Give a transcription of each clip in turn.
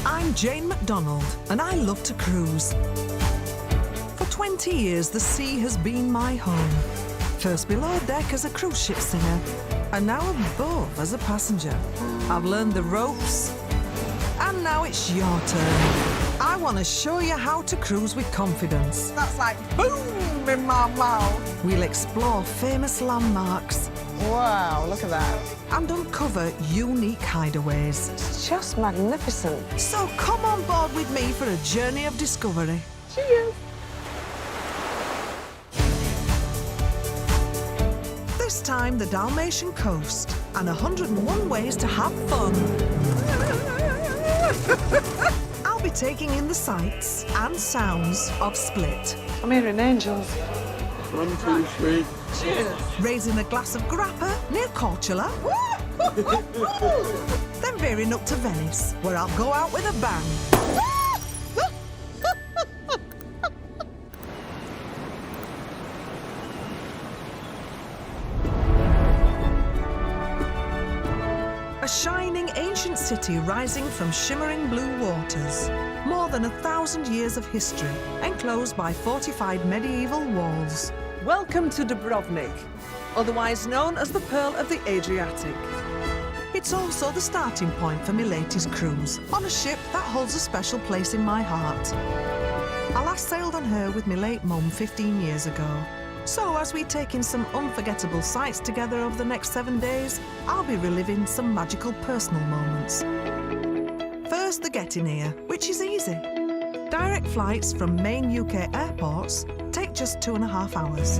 I'm Jane McDonald, and I love to cruise. For 20 years, the sea has been my home. First below deck as a cruise ship singer, and now above as a passenger. I've learned the ropes, and now it's your turn. I want to show you how to cruise with confidence. That's like boom in my mouth. We'll explore famous landmarks. Wow, look at that. And uncover unique hideaways. It's just magnificent. So come on board with me for a journey of discovery. Cheers. This time, the Dalmatian coast and 101 ways to have fun. I'll be taking in the sights and sounds of Split. I'm hearing angels. 1, 2, 3. Cheers. Raising a glass of grappa near Cortula. Then veering up to Venice, where I'll go out with a bang. A shining ancient city rising from shimmering blue waters. More than 1,000 years of history, enclosed by fortified medieval walls. Welcome to Dubrovnik, otherwise known as the Pearl of the Adriatic. It's also the starting point for my latest cruise, on a ship that holds a special place in my heart. I last sailed on her with my late mum 15 years ago. So as we take in some unforgettable sights together over the next 7 days, I'll be reliving some magical personal moments. First, the getting here, which is easy. Direct flights from main UK airports take just 2.5 hours.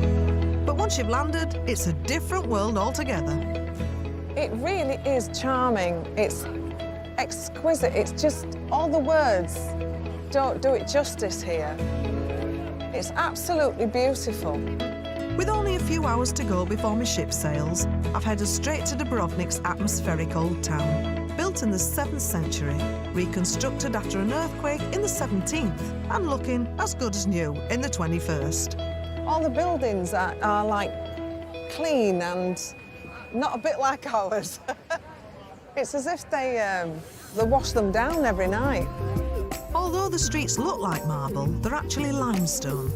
But once you've landed, it's a different world altogether. It really is charming. It's exquisite. It's just all the words don't do it justice here. It's absolutely beautiful. With only a few hours to go before my ship sails, I've headed straight to Dubrovnik's atmospheric old town. Built in the 7th century, reconstructed after an earthquake in the 17th, and looking as good as new in the 21st. All the buildings are like clean and not a bit like ours. It's as if they wash them down every night. Although the streets look like marble, they're actually limestone.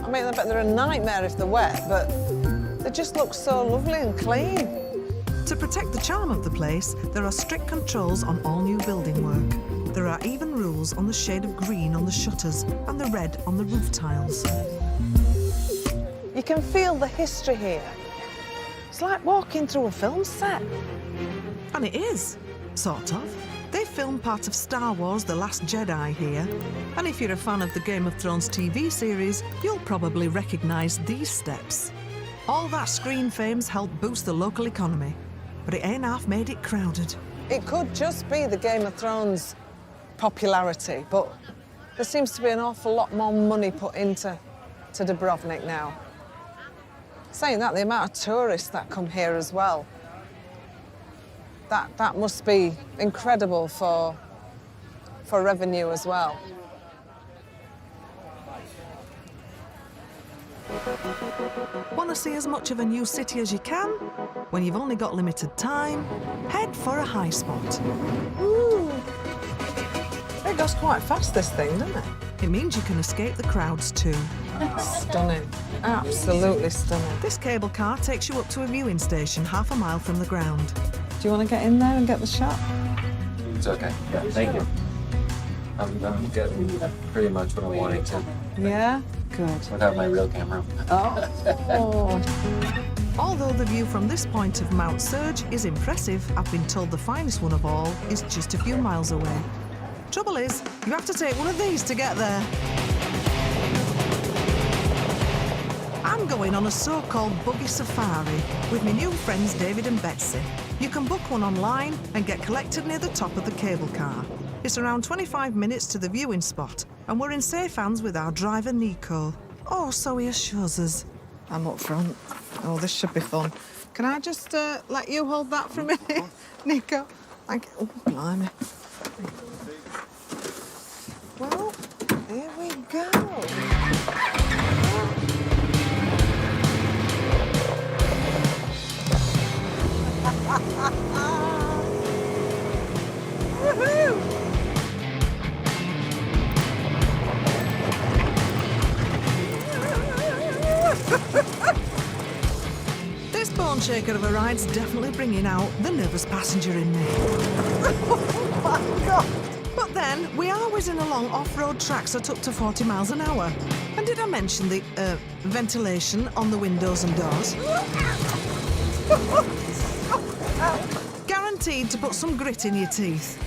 I mean, I bet they're a nightmare if they're wet, but they just look so lovely and clean. To protect the charm of the place, there are strict controls on all new building work. There are even rules on the shade of green on the shutters and the red on the roof tiles. You can feel the history here. It's like walking through a film set. And it is, sort of. They filmed part of Star Wars The Last Jedi here. And if you're a fan of the Game of Thrones TV series, you'll probably recognise these steps. All that screen fame's helped boost the local economy, but it ain't half made it crowded. It could just be the Game of Thrones popularity, but there seems to be an awful lot more money put into Dubrovnik now. Saying that, the amount of tourists that come here as well, that must be incredible for revenue as well. Want to see as much of a new city as you can? When you've only got limited time, head for a high spot. Ooh. It goes quite fast, this thing, doesn't it? It means you can escape the crowds too. Stunning. Absolutely stunning. This cable car takes you up to a viewing station half a mile from the ground. Do you want to get in there and get the shot? It's okay. Yeah, thank you. I'm getting pretty much what I'm wanting to Yeah? Good. without my real camera. Oh. Although the view from this point of Mount Surge is impressive, I've been told the finest one of all is just a few miles away. Trouble is, you have to take one of these to get there. I'm going on a so-called buggy safari with my new friends David and Betsy. You can book one online and get collected near the top of the cable car. It's around 25 minutes to the viewing spot, and we're in safe hands with our driver Nico. Oh, so he assures us. I'm up front. Oh, this should be fun. Can I just let you hold that for a minute, Nico? Thank you. Oh, blimey. Well, here we go. Woohoo! shaker of a ride's definitely bringing out the nervous passenger in me. Oh my God! But then, we are whizzing along off-road tracks at up to 40 miles an hour. And did I mention the, ventilation on the windows and doors? Guaranteed to put some grit in your teeth.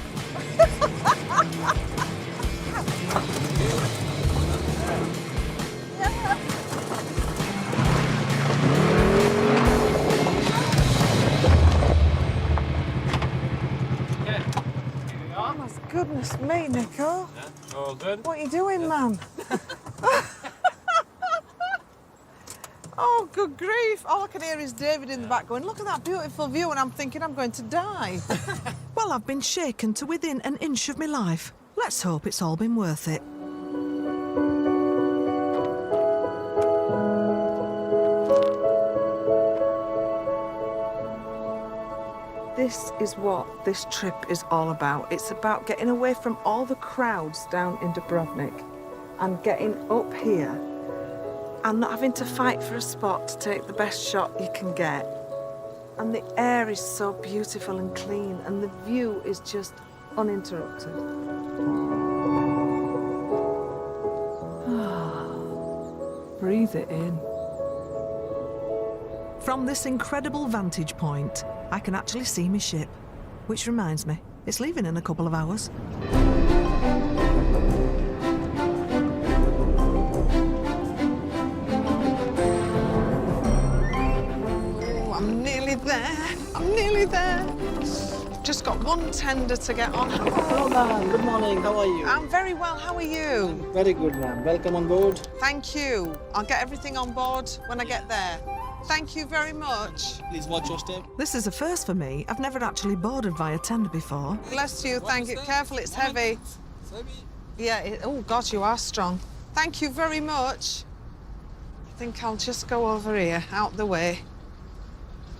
Oh my goodness me, Nico. Yeah, all good? What are you doing, man? Oh, good grief. All I can hear is David in the back going, look at that beautiful view, and I'm thinking I'm going to die. Well, I've been shaken to within an inch of my life. Let's hope it's all been worth it. This is what this trip is all about. It's about getting away from all the crowds down in Dubrovnik and getting up here and not having to fight for a spot to take the best shot you can get. And the air is so beautiful and clean, and the view is just uninterrupted. Breathe it in. From this incredible vantage point, I can actually see my ship. Which reminds me, it's leaving in a couple of hours. I'm nearly there. I'm nearly there. Just got one tender to get on. Hello, ma'am. Good morning. How are you? I'm very well. How are you? Very good, ma'am. Welcome on board. Thank you. I'll get everything on board when I get there. Thank you very much. Please watch your step. This is a first for me. I've never actually boarded via tender before. Bless you. Thank you. Careful, it's heavy. Yeah. Oh, God, you are strong. Thank you very much. I think I'll just go over here, out the way.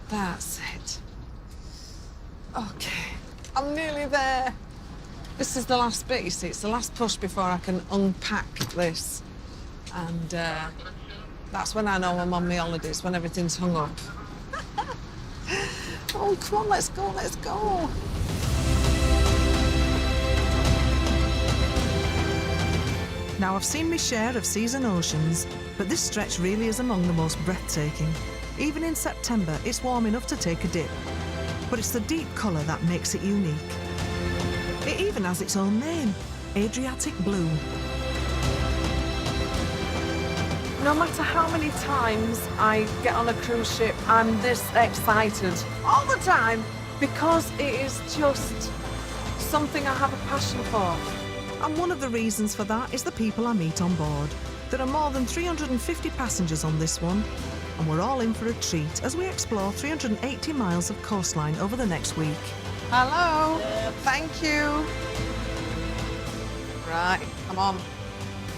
That's it. Okay. I'm nearly there. This is the last bit, you see. It's the last push before I can unpack this. And that's when I know I'm on my holidays, when everything's hung up. Oh, come on, let's go, let's go. Now, I've seen my share of seas and oceans, but this stretch really is among the most breathtaking. Even in September, it's warm enough to take a dip. But it's the deep colour that makes it unique. It even has its own name, Adriatic Blue. No matter how many times I get on a cruise ship, I'm this excited all the time because it is just something I have a passion for. And one of the reasons for that is the people I meet on board. There are more than 350 passengers on this one, and we're all in for a treat as we explore 380 miles of coastline over the next week. Hello. Thank you. Right, come on.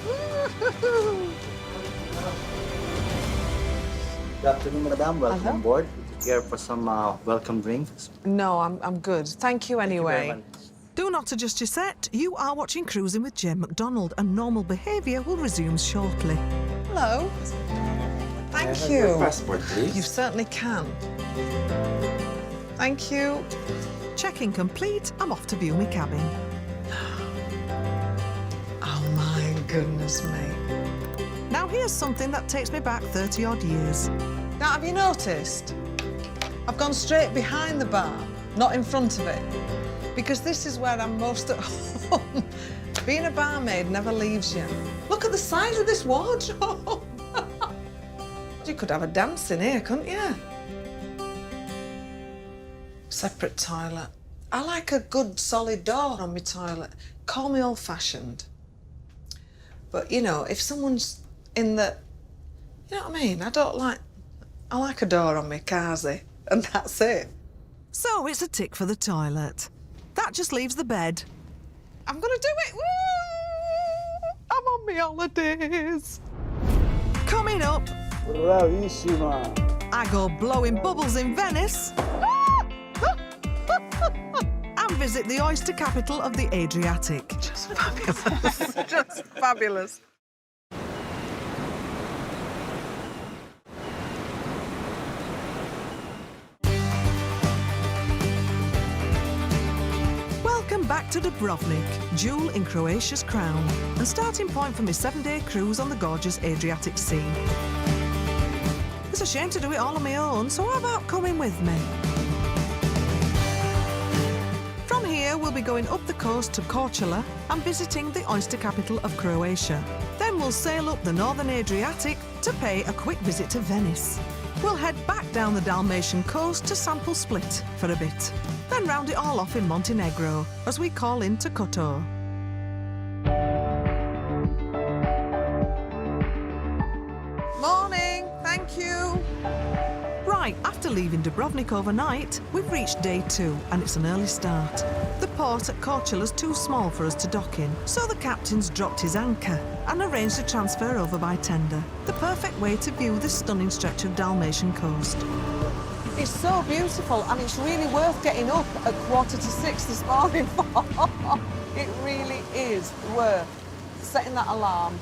Woo-hoo-hoo. Good afternoon, madam. Welcome Hello. on board. Here for some welcome drinks. No, I'm good. Thank you anyway. Very much. Do not adjust your set. You are watching Cruising with Jane McDonald, and normal behaviour will resume shortly. Hello. Thank Have you. your passport, please. You certainly can. Thank you. Check-in complete. I'm off to view my cabin. Oh, my goodness me. Now here's something that takes me back 30-odd years. Now, have you noticed? I've gone straight behind the bar, not in front of it, because this is where I'm most at home. Being a barmaid never leaves you. Look at the size of this wardrobe. You could have a dance in here, couldn't you? Separate toilet. I like a good solid door on my toilet. Call me old-fashioned. But, you know, if someone's in the... You know what I mean? I like a door on my carsy, and that's it. So it's a tick for the toilet. That just leaves the bed. I'm gonna do it! Woo! I'm on my holidays. Coming up, Bravissima. I go blowing bubbles in Venice and visit the oyster capital of the Adriatic. Just fabulous. Just fabulous. Welcome back to Dubrovnik, jewel in Croatia's crown, and starting point for my 7-day cruise on the gorgeous Adriatic Sea. It's a shame to do it all on my own, so how about coming with me? From here, we'll be going up the coast to Korčula and visiting the oyster capital of Croatia. Then we'll sail up the northern Adriatic to pay a quick visit to Venice. We'll head back down the Dalmatian coast to sample Split for a bit. Then round it all off in Montenegro as we call into Kotor. Morning, thank you. Right, after leaving Dubrovnik overnight, we've reached day 2 and it's an early start. The port at Korčula's too small for us to dock in, so the captain's dropped his anchor and arranged a transfer over by tender. The perfect way to view this stunning stretch of Dalmatian coast. It's so beautiful and it's really worth getting up at 5:45 this morning for. It really is worth setting that alarm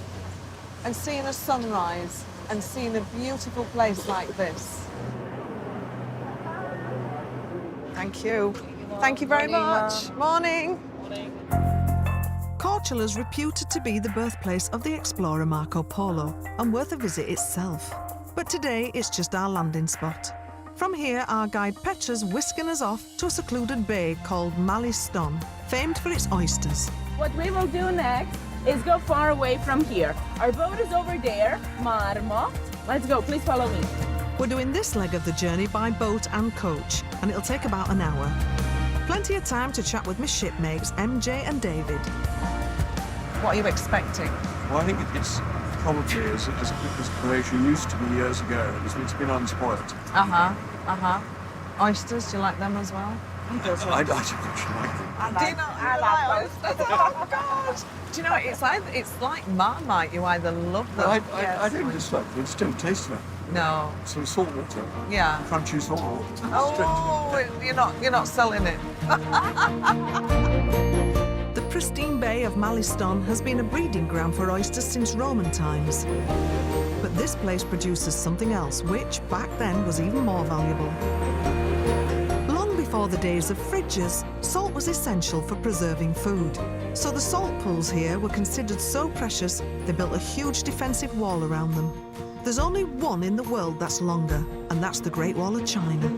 and seeing a sunrise and seeing a beautiful place like this. Thank you. Thank you very much. Morning. Korčula's reputed to be the birthplace of the explorer Marco Polo and worth a visit itself. But today it's just our landing spot. From here, our guide Petra's whisking us off to a secluded bay called Mali Ston, famed for its oysters. What we will do next is go far away from here. Our boat is over there, Marmo. Let's go, please follow me. We're doing this leg of the journey by boat and coach, and it'll take about an hour. Plenty of time to chat with my shipmates MJ and David. What are you expecting? Well, I think it's probably as quick as Croatia used to be years ago. It's been unspoilt. Oysters, do you like them as well? I don't actually like them. Do you not? I like oysters. Oh God! Do you know it's like Marmite? You either love them. I don't dislike them. It's still tasty. No. Some salt water. Yeah. Crunchy salt water. Oh, you're not selling it. The pristine bay of Maliston has been a breeding ground for oysters since Roman times. But this place produces something else, which back then was even more valuable. Long before the days of fridges, salt was essential for preserving food. So the salt pools here were considered so precious, they built a huge defensive wall around them. There's only one in the world that's longer, and that's the Great Wall of China.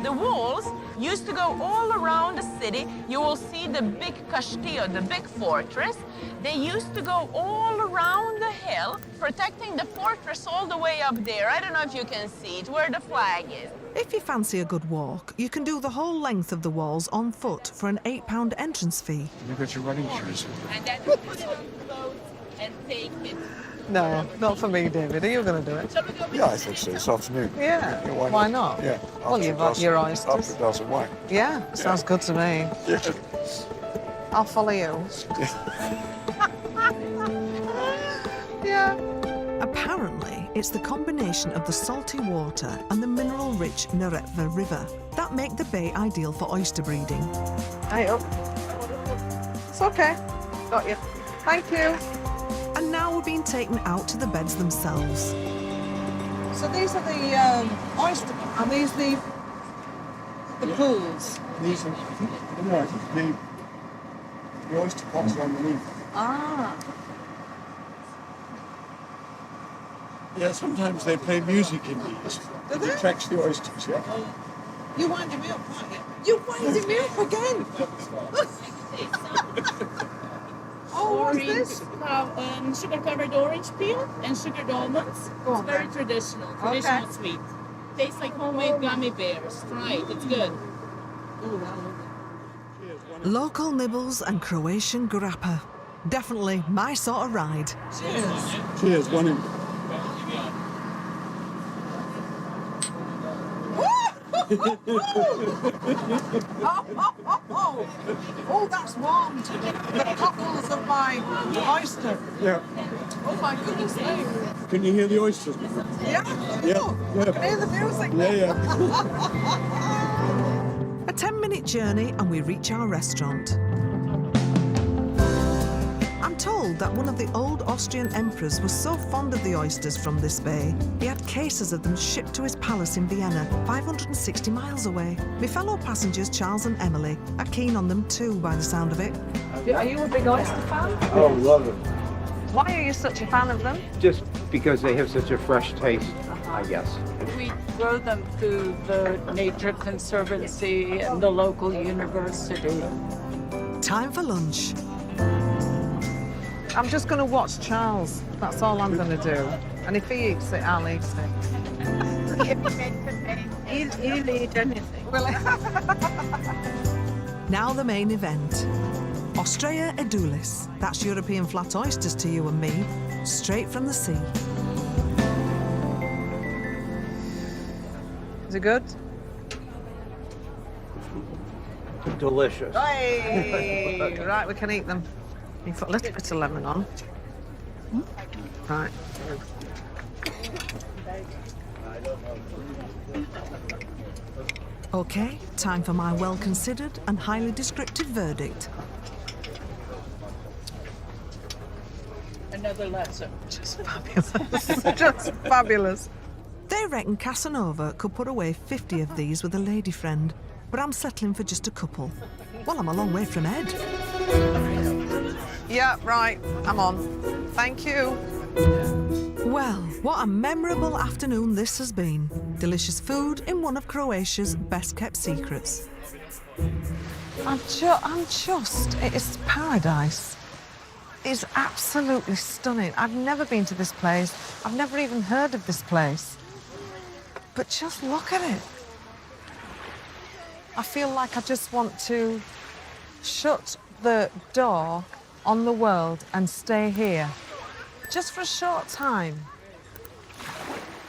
The walls used to go all around the city. You will see the big castillo, the big fortress. They used to go all around the hill, protecting the fortress all the way up there. I don't know if you can see it, where the flag is. If you fancy a good walk, you can do the whole length of the walls on foot for an £8 entrance fee. You've got your running shoes. And then put it on the boat and take it. No, not for me, David. Are you going to do it? Shall we go? Yeah, I think so. This afternoon. Yeah. Yeah, Why not? Yeah. Well, you've got your oysters. After a glass of wine. Yeah, sounds good to me. Yeah. I'll follow you. Yeah. Apparently, it's the combination of the salty water and the mineral-rich Neretva River that make the bay ideal for oyster breeding. Hey up. It's okay. Got you. Thank you. And now we're being taken out to the beds themselves. So these are the oyster. Are these the pools? These are no, the oyster pots are underneath. Ah. Yeah, sometimes they play music in these. Do they? It attracts the oysters, yeah. You winding me up, aren't you? You winding me up again. Oh, what's this? Sugar-covered orange peel and sugared almonds. Oh, It's very traditional sweet. Tastes like homemade gummy bears. Try it, it's good. Local nibbles and Croatian grappa. Definitely my sort of ride. Cheers, one in. Oh, that's warmed the cockles of my oyster. Yeah. Oh my goodness me. Can you hear the oysters? Yeah? Yeah, Oh, yeah. I can hear the music. Yeah. A 10-minute journey and we reach our restaurant. I'm told that one of the old Austrian emperors was so fond of the oysters from this bay, he had cases of them shipped to his palace in Vienna, 560 miles away. My fellow passengers, Charles and Emily, are keen on them too, by the sound of it. Are you a big oyster fan? Oh, love them. Why are you such a fan of them? Just because they have such a fresh taste, I guess. We grow them through the Nature Conservancy and the local university. Time for lunch. I'm just going to watch Charles. That's all I'm going to do. And if he eats it, I'll eat it. He'll eat anything. Will he? Now the main event. Ostraya edulis. That's European flat oysters to you and me, straight from the sea. Is it good? Delicious. Hey! Right, we can eat them. You put a little bit of lemon on. Right. Okay, time for my well-considered and highly descriptive verdict. Another lesson. Just fabulous. Just fabulous. They reckon Casanova could put away 50 of these with a lady friend, but I'm settling for just a couple. Well, I'm a long way from Ed. Yeah, right. I'm on. Thank you. Well, what a memorable afternoon this has been. Delicious food in one of Croatia's best-kept secrets. It is paradise. It's absolutely stunning. I've never been to this place. I've never even heard of this place. But just look at it. I feel like I just want to shut the door on the world and stay here. Just for a short time.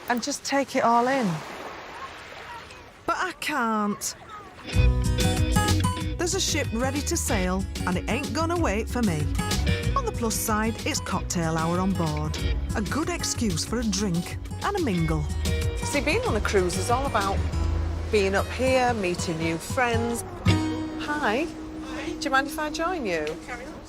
And just take it all in. But I can't. There's a ship ready to sail, and it ain't gonna wait for me. On the plus side, it's cocktail hour on board. A good excuse for a drink and a mingle. See, being on a cruise is all about being up here, meeting new friends. Hi. Do you mind if I join you?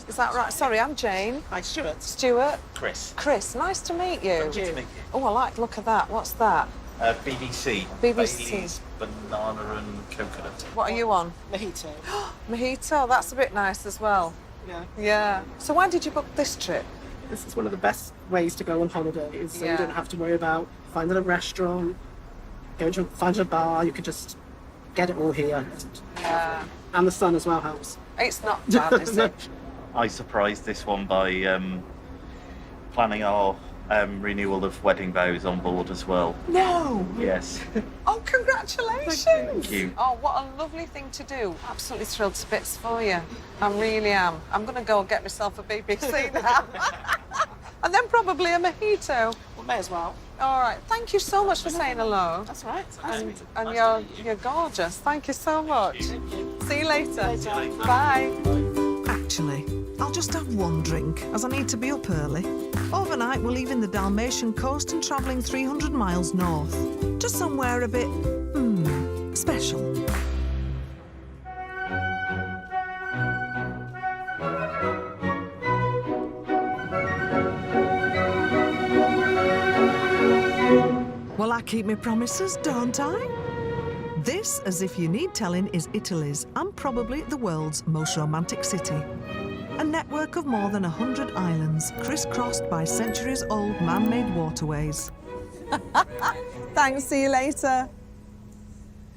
Is that right? Sorry, I'm Jane. Hi, Stuart. Stuart. Chris. Chris, nice to meet you. Good to meet you. Oh, I like the look of that. What's that? BBC. BBC. Baileys, banana and coconut. What are you on? Mojito. Mojito, that's a bit nice as well. Yeah. Yeah. So why did you book this trip? This is one of the best ways to go on holiday. So Yeah. you don't have to worry about finding a restaurant, finding a bar. You could just get it all here. Yeah. And the sun as well helps. It's not bad, is it? I surprised this one by planning our renewal of wedding vows on board as well. No. Yes. Oh, congratulations. Thank you. Oh, what a lovely thing to do. Absolutely thrilled to bits for you. I really am. I'm going to go and get myself a BBC now. And then probably a mojito. Well, may as well. All right. Thank you so much for saying hello. That's right. And you're gorgeous. Thank you so much. See you later. Bye. Actually, I'll just have one drink, as I need to be up early. Overnight, we're leaving the Dalmatian coast and travelling 300 miles north. Just somewhere a bit, special. Well, I keep my promises, don't I? This, as if you need telling, is Italy's and probably the world's most romantic city. A network of more than 100 islands, crisscrossed by centuries-old man-made waterways. Thanks, see you later.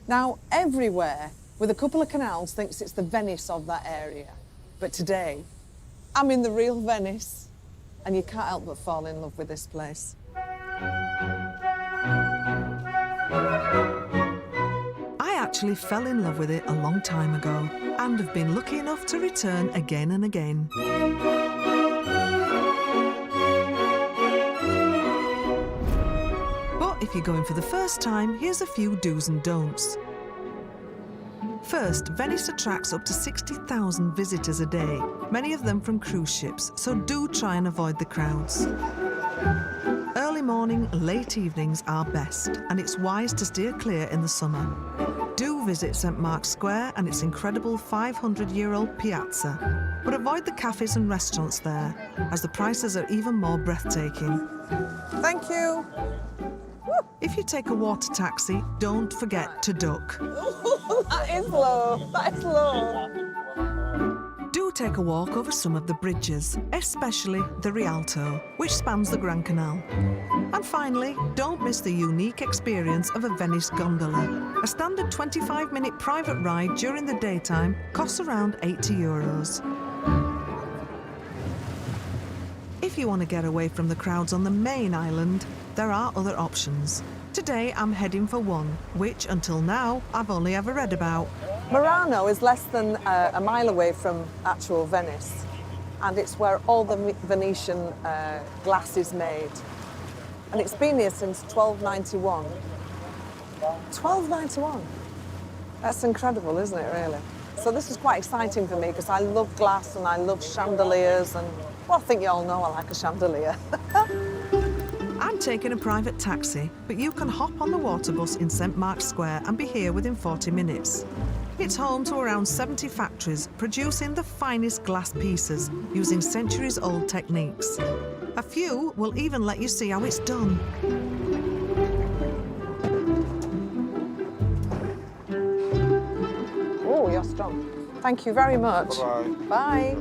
Now, everywhere with a couple of canals thinks it's the Venice of that area. But today, I'm in the real Venice. And you can't help but fall in love with this place. I actually fell in love with it a long time ago and have been lucky enough to return again and again. But if you're going for the first time, here's a few do's and don'ts. First, Venice attracts up to 60,000 visitors a day, many of them from cruise ships, so do try and avoid the crowds. Early early morning, late evenings are best, and it's wise to steer clear in the summer. Do visit St Mark's Square and its incredible 500-year-old piazza, but avoid the cafes and restaurants there, as the prices are even more breathtaking. Thank you. If you take a water taxi, don't forget to duck. That is low. That is low. Do take a walk over some of the bridges, especially the Rialto, which spans the Grand Canal. And finally, don't miss the unique experience of a Venice gondola. A standard 25-minute private ride during the daytime costs around €80. If you want to get away from the crowds on the main island, there are other options. Today I'm heading for one, which until now I've only ever read about. Murano is less than a mile away from actual Venice, and it's where all the Venetian glass is made. And it's been here since 1291. 1291? That's incredible, isn't it, really? So this is quite exciting for me because I love glass and I love chandeliers and, well, I think you all know I like a chandelier. I'm taking a private taxi, but you can hop on the water bus in St Mark's Square and be here within 40 minutes. It's home to around 70 factories producing the finest glass pieces using centuries-old techniques. A few will even let you see how it's done. Oh, you're strong. Thank you very much. Bye. Bye.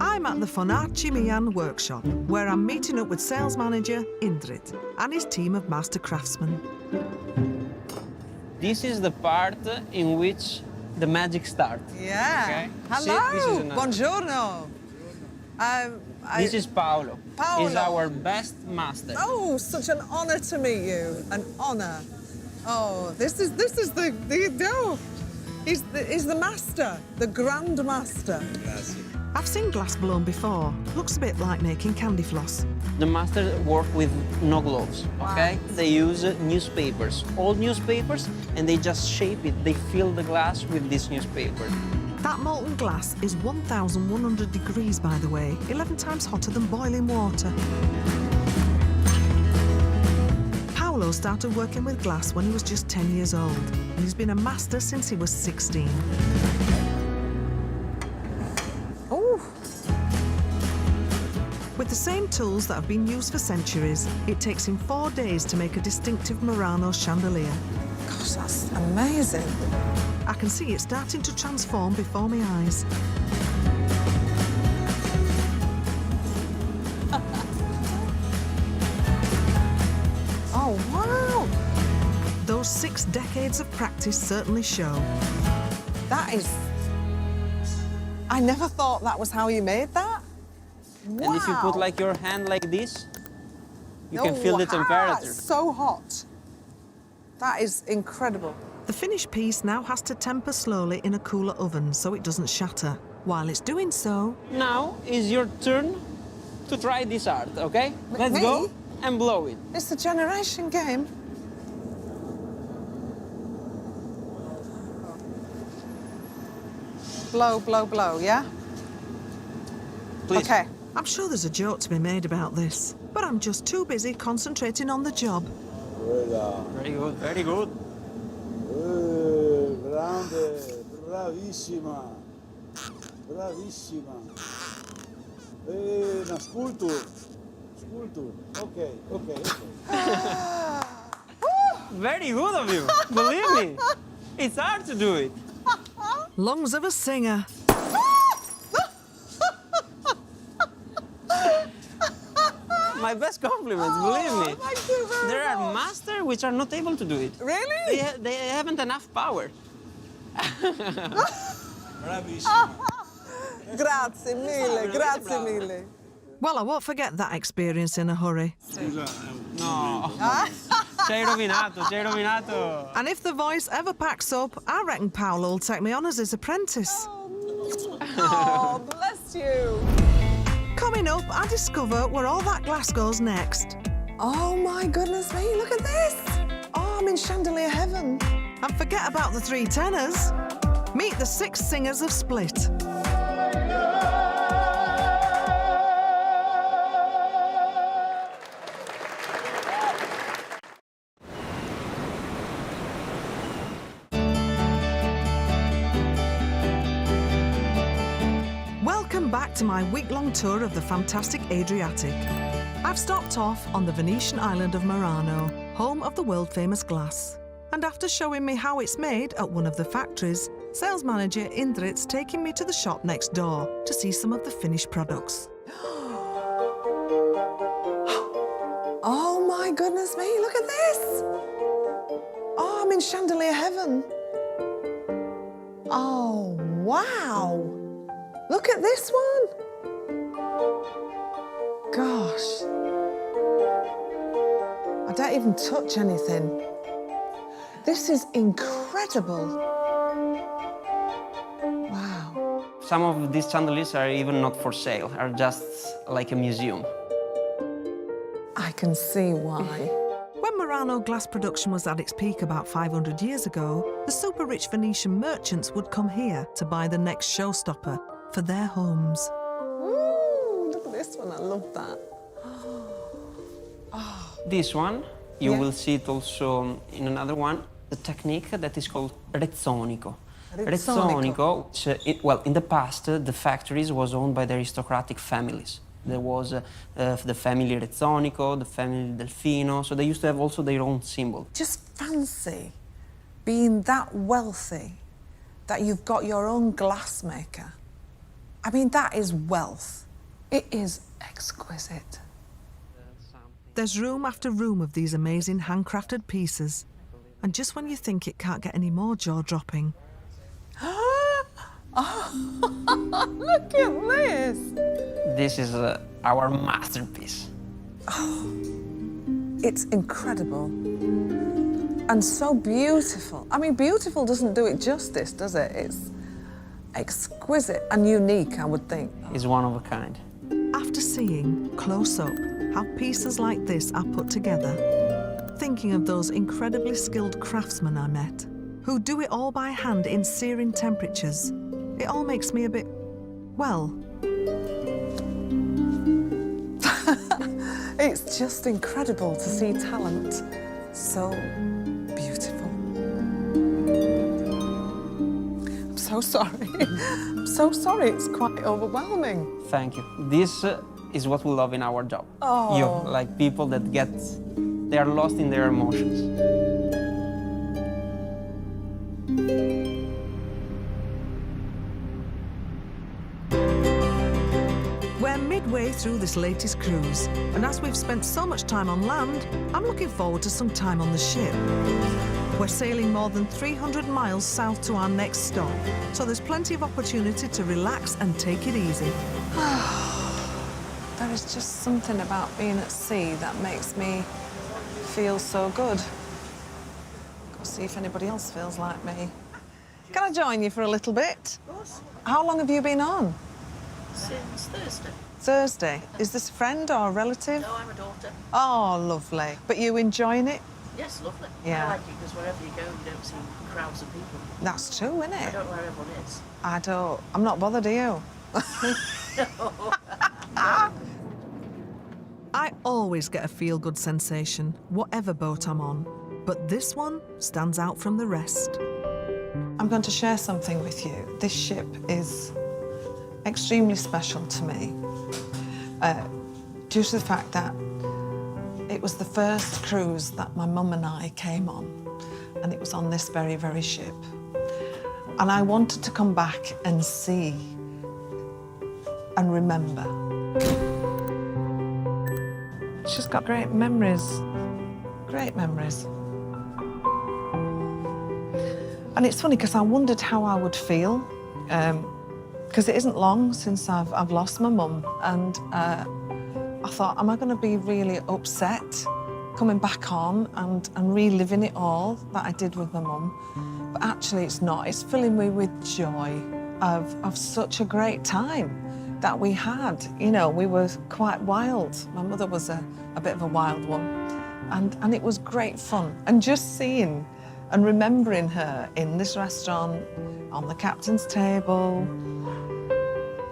I'm at the Fonacci Mian workshop, where I'm meeting up with sales manager Indrit and his team of master craftsmen. This is the part in which the magic starts. Yeah. Okay? Hello. See, this is another. Buongiorno. This is Paolo. Paolo. He's our best master. Oh, such an honour to meet you. An honour. Oh, this is the no. He's the master, the grand master. I've seen glass blown before. Looks a bit like making candy floss. The masters work with no gloves, okay? They use newspapers, old newspapers, and they just shape it. They fill the glass with this newspaper. That molten glass is 1,100 degrees, by the way, 11 times hotter than boiling water. Paolo started working with glass when he was just 10 years old, and he's been a master since he was 16. With the same tools that have been used for centuries, it takes him 4 days to make a distinctive Murano chandelier. Gosh, that's amazing. I can see it starting to transform before my eyes. Oh, wow. Those 6 decades of practice certainly show. That is... I never thought that was how you made that. Wow. And if you put like your hand like this, you can feel the temperature. It's so hot. That is incredible. The finished piece now has to temper slowly in a cooler oven so it doesn't shatter. While it's doing so... Now is your turn to try this art, okay? Let's Me? go and blow it. It's the generation game. Blow, blow, blow, yeah? Please. Okay. I'm sure there's a joke to be made about this, but I'm just too busy concentrating on the job. Very good, very good. Grande, bravissima. Bravissima. Na sculpture. Sculpture. Okay. Very good of you. Believe me, it's hard to do it. Lungs of a singer. My best compliments, believe me. Thank you very There are much. masters which are not able to do it. Really? They haven't enough power. Bravissima. Grazie mille, grazie mille. Well, I won't forget that experience in a hurry. No. Ci hai rovinato. And if the voice ever packs up, I reckon Paolo will take me on as his apprentice. Oh, bless you. Coming up, I discover where all that glass goes next. Oh, my goodness me, look at this. Oh, I'm in chandelier heaven. And forget about the 3 tenors. Meet the 6 singers of Split. my week-long tour of the fantastic Adriatic. I've stopped off on the Venetian island of Murano, home of the world-famous glass. And after showing me how it's made at one of the factories, sales manager Indrit's taking me to the shop next door to see some of the finished products. Oh my goodness me, look at this! Oh, I'm in chandelier heaven. Oh, wow! Look at this one! Gosh. I don't even touch anything. This is incredible. Wow. Some of these chandeliers are even not for sale, are just like a museum. I can see why. When Murano glass production was at its peak about 500 years ago, the super-rich Venetian merchants would come here to buy the next showstopper for their homes. Ooh, look at this one, I love that. This one, you Yeah. will see it also in another one, the technique that is called rezzonico. Rezzonico. Which, well, in the past, the factories was owned by the aristocratic families. There was the family Rezzonico, the family Delfino, so they used to have also their own symbol. Just fancy being that wealthy that you've got your own glassmaker. I mean, that is wealth. It is exquisite. There's room after room of these amazing handcrafted pieces. And just when you think it can't get any more jaw-dropping, Look at this! This is our masterpiece. It's incredible. And so beautiful. I mean, beautiful doesn't do it justice, does it? It's exquisite and unique, I would think. It's one of a kind. after seeing close up how pieces like this are put together, thinking of those incredibly skilled craftsmen I met, who do it all by hand in searing temperatures, it all makes me a bit, well... It's just incredible to see talent so beautiful. I'm so sorry. I'm so sorry. It's quite overwhelming. Thank you. This is what we love in our job. Oh. You, like people that they are lost in their emotions. We're midway through this latest cruise, and as we've spent so much time on land, I'm looking forward to some time on the ship. We're sailing more than 300 miles south to our next stop, so there's plenty of opportunity to relax and take it easy. There is just something about being at sea that makes me feel so good. Go see if anybody else feels like me. Can I join you for a little bit? Of course. How long have you been on? Since Thursday. Thursday. Is this a friend or a relative? No, I'm a daughter. Oh, lovely. But you enjoying it? Yes, lovely. Yeah. I like it because wherever you go, you don't see crowds of people. That's true, isn't I it? don't know where everyone is. I don't. I'm not bothered, are you? I always get a feel-good sensation, whatever boat I'm on, but this one stands out from the rest. I'm going to share something with you. This ship is extremely special to me due to the fact that it was the first cruise that my mum and I came on, and it was on this very, very ship. And I wanted to come back and see and remember. She's got great memories, great memories. And it's funny because I wondered how I would feel, because it isn't long since I've lost my mum, and I thought, am I going to be really upset coming back on and reliving it all that I did with my mum? But actually it's not. It's filling me with joy of such a great time that we had. You know, we were quite wild. My mother was a bit of a wild one, and it was great fun. And just seeing and remembering her in this restaurant, on the captain's table,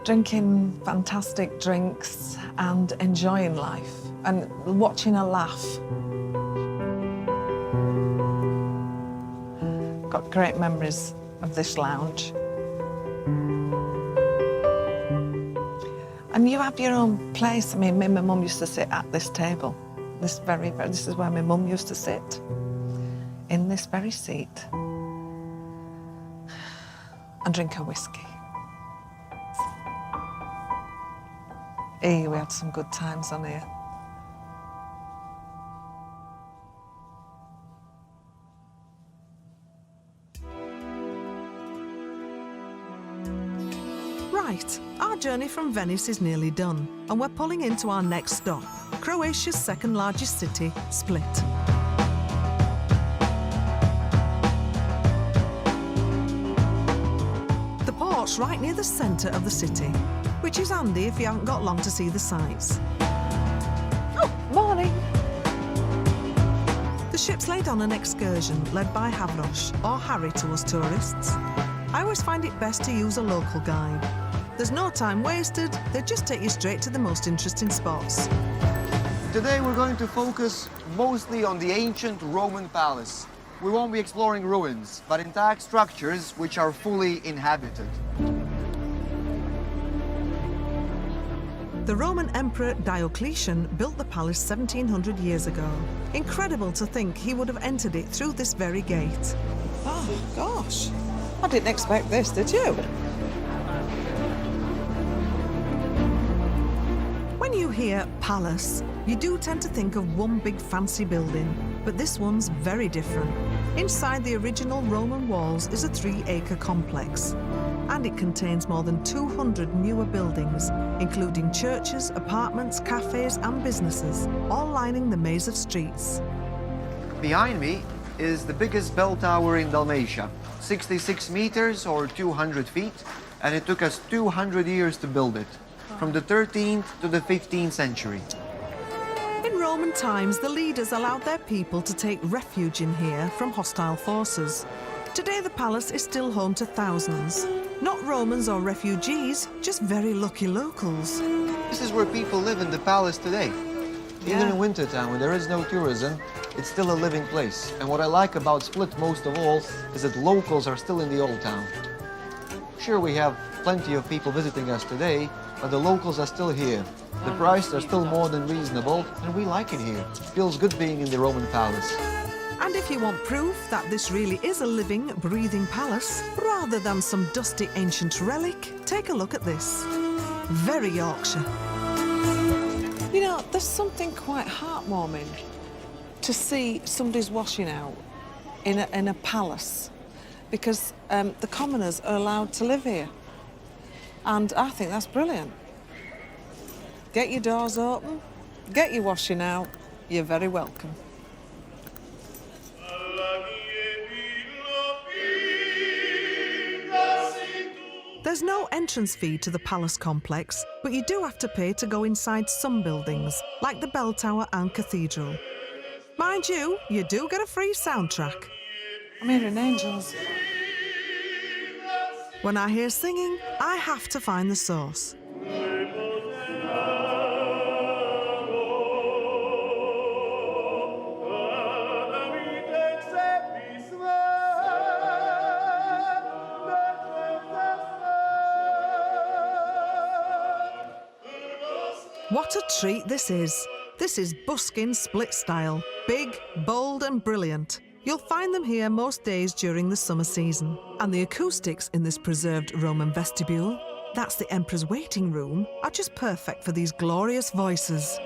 drinking fantastic drinks and enjoying life and watching her laugh. Got great memories of this lounge. And you have your own place. I mean, me and my mum used to sit at this table. This is where my mum used to sit. In this very seat. And drink her whiskey. We had some good times on here. Right, our journey from Venice is nearly done, and we're pulling into our next stop, Croatia's second largest city, Split. The port's right near the centre of the city, which is handy if you haven't got long to see the sights. Oh, morning! The ship's laid on an excursion led by Havrosh, or Harry to us tourists. I always find it best to use a local guide. There's no time wasted, they just take you straight to the most interesting spots. Today we're going to focus mostly on the ancient Roman palace. We won't be exploring ruins, but intact structures which are fully inhabited. The Roman Emperor Diocletian built the palace 1700 years ago. Incredible to think he would have entered it through this very gate. Oh, gosh. I didn't expect this, did you? When you hear palace, you do tend to think of one big fancy building, but this one's very different. Inside the original Roman walls is a 3-acre complex, and it contains more than 200 newer buildings, including churches, apartments, cafes and businesses, all lining the maze of streets. Behind me is the biggest bell tower in Dalmatia, 66 meters or 200 feet, and it took us 200 years to build it, from the 13th to the 15th century. In Roman times, the leaders allowed their people to take refuge in here from hostile forces. Today, the palace is still home to thousands. Not Romans or refugees, just very lucky locals. This is where people live in the palace today. Even in wintertime, when there is no tourism, it's still a living place. And what I like about Split most of all is that locals are still in the old town. Sure, we have plenty of people visiting us today, but the locals are still here. The prices are still more than reasonable, and we like it here. It feels good being in the Roman palace. And if you want proof that this really is a living, breathing palace, rather than some dusty ancient relic, take a look at this. Very Yorkshire. You know, there's something quite heartwarming to see somebody's washing out in a palace, because the commoners are allowed to live here. And I think that's brilliant. Get your doors open, get your washing out, you're very welcome. There's no entrance fee to the palace complex, but you do have to pay to go inside some buildings, like the bell tower and cathedral. Mind you, you do get a free soundtrack. I'm hearing angels. When I hear singing, I have to find the source. What a treat this is. This is buskin Split style. Big, bold and brilliant. You'll find them here most days during the summer season. And the acoustics in this preserved Roman vestibule, that's the Emperor's waiting room, are just perfect for these glorious voices.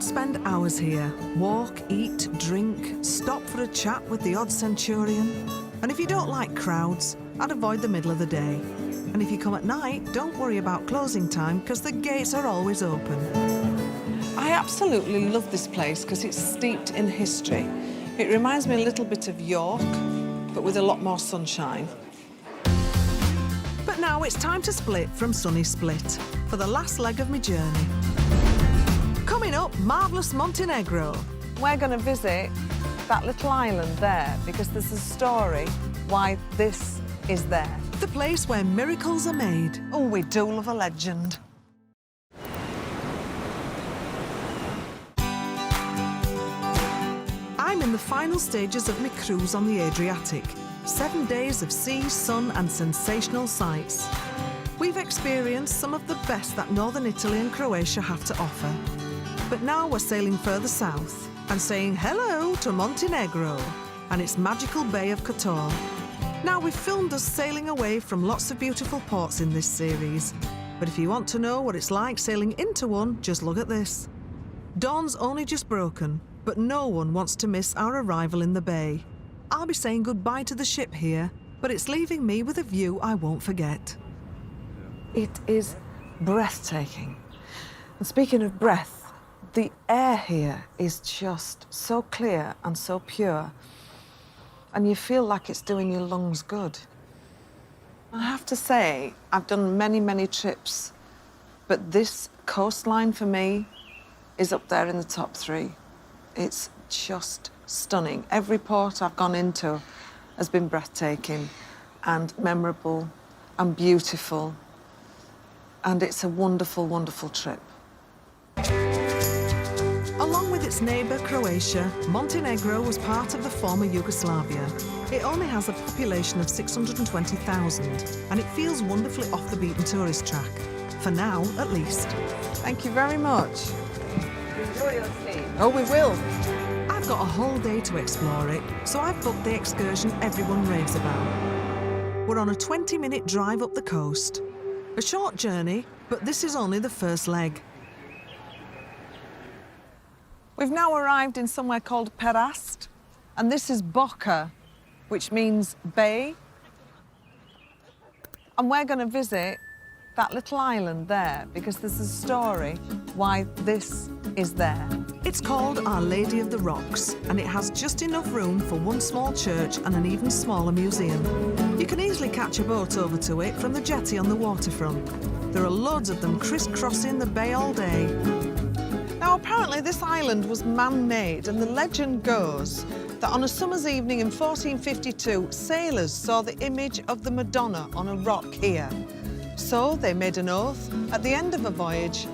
Spend hours here. Walk, eat, drink, stop for a chat with the odd centurion. And if you don't like crowds, I'd avoid the middle of the day. And if you come at night, don't worry about closing time because the gates are always open. I absolutely love this place because it's steeped in history. It reminds me a little bit of York, but with a lot more sunshine. But now it's time to split from sunny Split for the last leg of my journey. Coming up, marvellous Montenegro. We're going to visit that little island there because there's a story why this is there. The place where miracles are made. Oh, we do love a legend. I'm in the final stages of my cruise on the Adriatic. 7 days of sea, sun and sensational sights. We've experienced some of the best that northern Italy and Croatia have to offer. But now we're sailing further south and saying hello to Montenegro and its magical Bay of Kotor. Now, we've filmed us sailing away from lots of beautiful ports in this series. But if you want to know what it's like sailing into one, just look at this. Dawn's only just broken, but no one wants to miss our arrival in the bay. I'll be saying goodbye to the ship here, but it's leaving me with a view I won't forget. It is breathtaking. And speaking of breath, the air here is just so clear and so pure, and you feel like it's doing your lungs good. I have to say, I've done many, many trips, but this coastline for me is up there in the top 3. It's just stunning. Every port I've gone into has been breathtaking and memorable and beautiful, and it's a wonderful, wonderful trip. Along with its neighbour, Croatia, Montenegro was part of the former Yugoslavia. It only has a population of 620,000, and it feels wonderfully off the beaten tourist track. For now, at least. Thank you very much. Enjoy your stay. Oh, we will. I've got a whole day to explore it, so I've booked the excursion everyone raves about. We're on a 20-minute drive up the coast. A short journey, but this is only the first leg. We've now arrived in somewhere called Perast, and this is Boca, which means bay. And we're going to visit that little island there because there's a story why this is there. It's called Our Lady of the Rocks, and it has just enough room for one small church and an even smaller museum. You can easily catch a boat over to it from the jetty on the waterfront. There are loads of them crisscrossing the bay all day. Now, apparently this island was man-made, and the legend goes that on a summer's evening in 1452, sailors saw the image of the Madonna on a rock here. So they made an oath at the end of a voyage,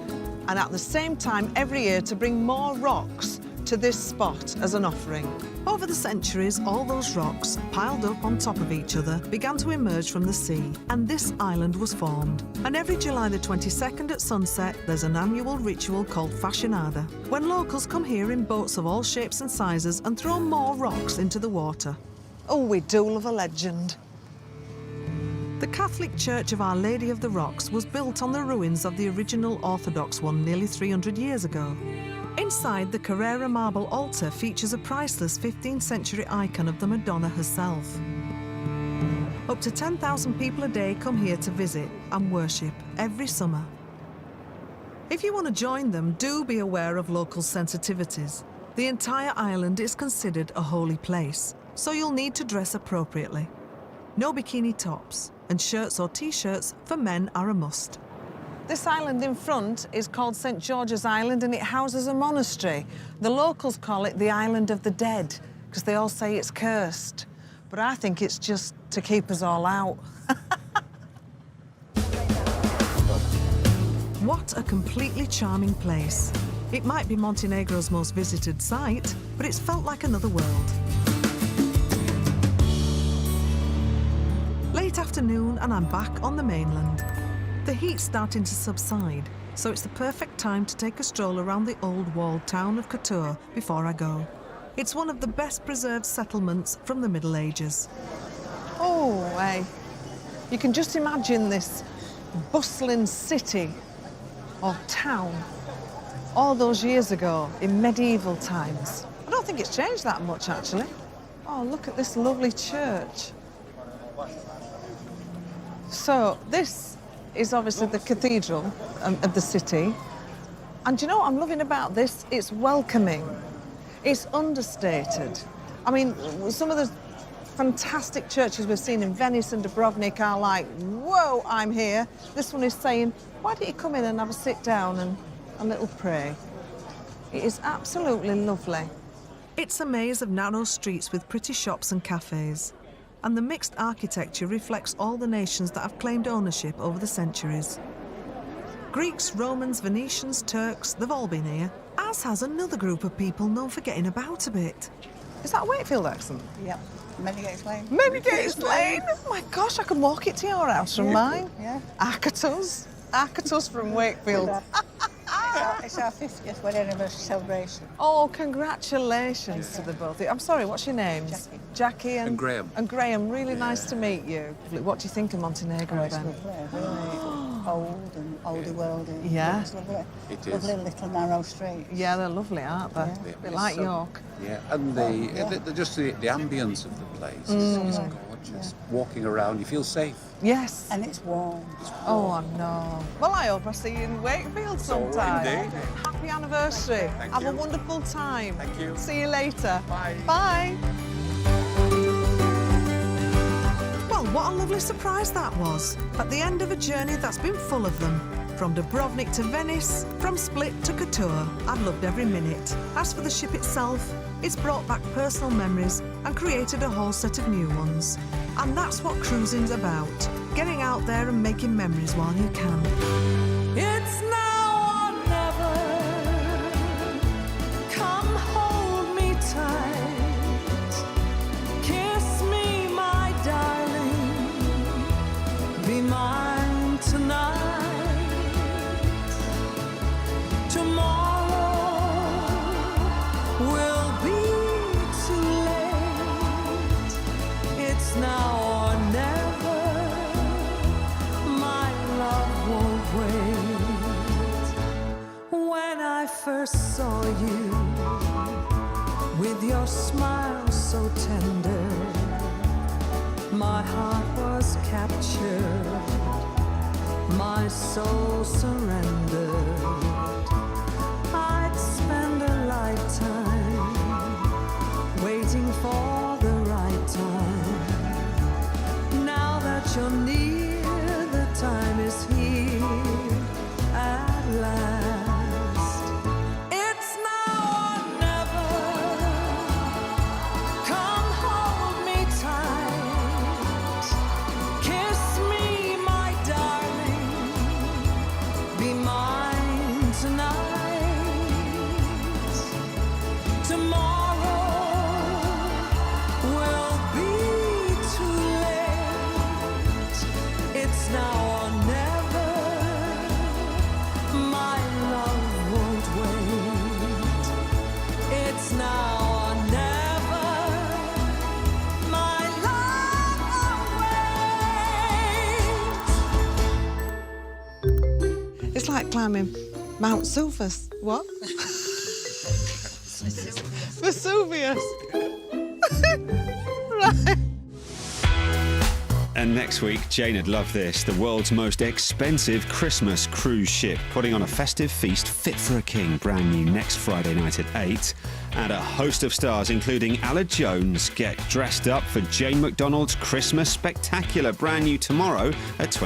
and at the same time every year, to bring more rocks to this spot as an offering. Over the centuries, all those rocks, piled up on top of each other, began to emerge from the sea, and this island was formed. And every July the 22nd at sunset, there's an annual ritual called Fashionada, when locals come here in boats of all shapes and sizes and throw more rocks into the water. Oh, we do love a legend. The Catholic Church of Our Lady of the Rocks was built on the ruins of the original Orthodox one nearly 300 years ago. Inside, the Carrara marble altar features a priceless 15th century icon of the Madonna herself. Up to 10,000 people a day come here to visit and worship every summer. If you want to join them, do be aware of local sensitivities. The entire island is considered a holy place, so you'll need to dress appropriately. No bikini tops, and shirts or t-shirts for men are a must. This island in front is called St. George's Island, and it houses a monastery. The locals call it the Island of the Dead because they all say it's cursed. But I think it's just to keep us all out. What a completely charming place. It might be Montenegro's most visited site, but it's felt like another world. Late afternoon and I'm back on the mainland. The heat's starting to subside, so it's the perfect time to take a stroll around the old walled town of Kotor before I go. It's one of the best preserved settlements from the Middle Ages. Oh, hey. You can just imagine this bustling city or town all those years ago in medieval times. I don't think it's changed that much, actually. Oh, look at this lovely church. So this is obviously the cathedral of the city. And you know what I'm loving about this? It's welcoming. It's understated. I mean, some of the fantastic churches we've seen in Venice and Dubrovnik are like, whoa, I'm here. This one is saying, why don't you come in and have a sit down and a little pray? It is absolutely lovely. It's a maze of narrow streets with pretty shops and cafes. and the mixed architecture reflects all the nations that have claimed ownership over the centuries. Greeks, Romans, Venetians, Turks, they've all been here, as has another group of people known for getting about a bit. Is that a Wakefield accent? Yep. Many Gates Lane. Many Gates Lane? Oh my gosh, I could walk it to your house from mine. Yeah. Arcatus from Wakefield. It's our 50th wedding anniversary celebration. Oh, congratulations to the both of you. I'm sorry, what's your names? Jackie and Graham. And Graham, really nice to meet you. What do you think of Montenegro It's then? lovely, really old and oldie worldy. Yeah. It's lovely. It is. Lovely little narrow street. Yeah, they're lovely, aren't they? Yeah. A bit like York. Yeah, and just the ambience of the place is gorgeous. Walking around, you feel safe. Yes. And it's warm. Oh, I know. Well, I hope I see you in Wakefield sometime. indeed. Happy anniversary. Thank Have you. a wonderful time. Thank you. See you later. Bye. Bye. Well, what a lovely surprise that was. At the end of a journey that's been full of them. From Dubrovnik to Venice, from Split to Kotor, I've loved every minute. As for the ship itself, it's brought back personal memories and created a whole set of new ones. And that's what cruising's about, getting out there and making memories while you can. It's now or never, come hold me tight, kiss me my darling, be mine tonight. Tomorrow will be too late. It's now or never. My love won't wait. When I first saw you, with your smile so tender, my heart was captured, my soul surrendered. I'd spend a lifetime waiting for the right time. Now that you're near, the time is here at last. It's now or never. Come hold me tight, kiss me, my darling, be mine tonight. Tomorrow will be too late. It's now or never. My love won't wait. It's now or never. My love won't wait. It's like climbing Mount Vesuvius. What? Vesuvius. Right. And next week, Jane would love this. The world's most expensive Christmas cruise ship, putting on a festive feast fit for a king. Brand new next Friday night at 8. And a host of stars, including Ala Jones, get dressed up for Jane McDonald's Christmas Spectacular. Brand new tomorrow at 20.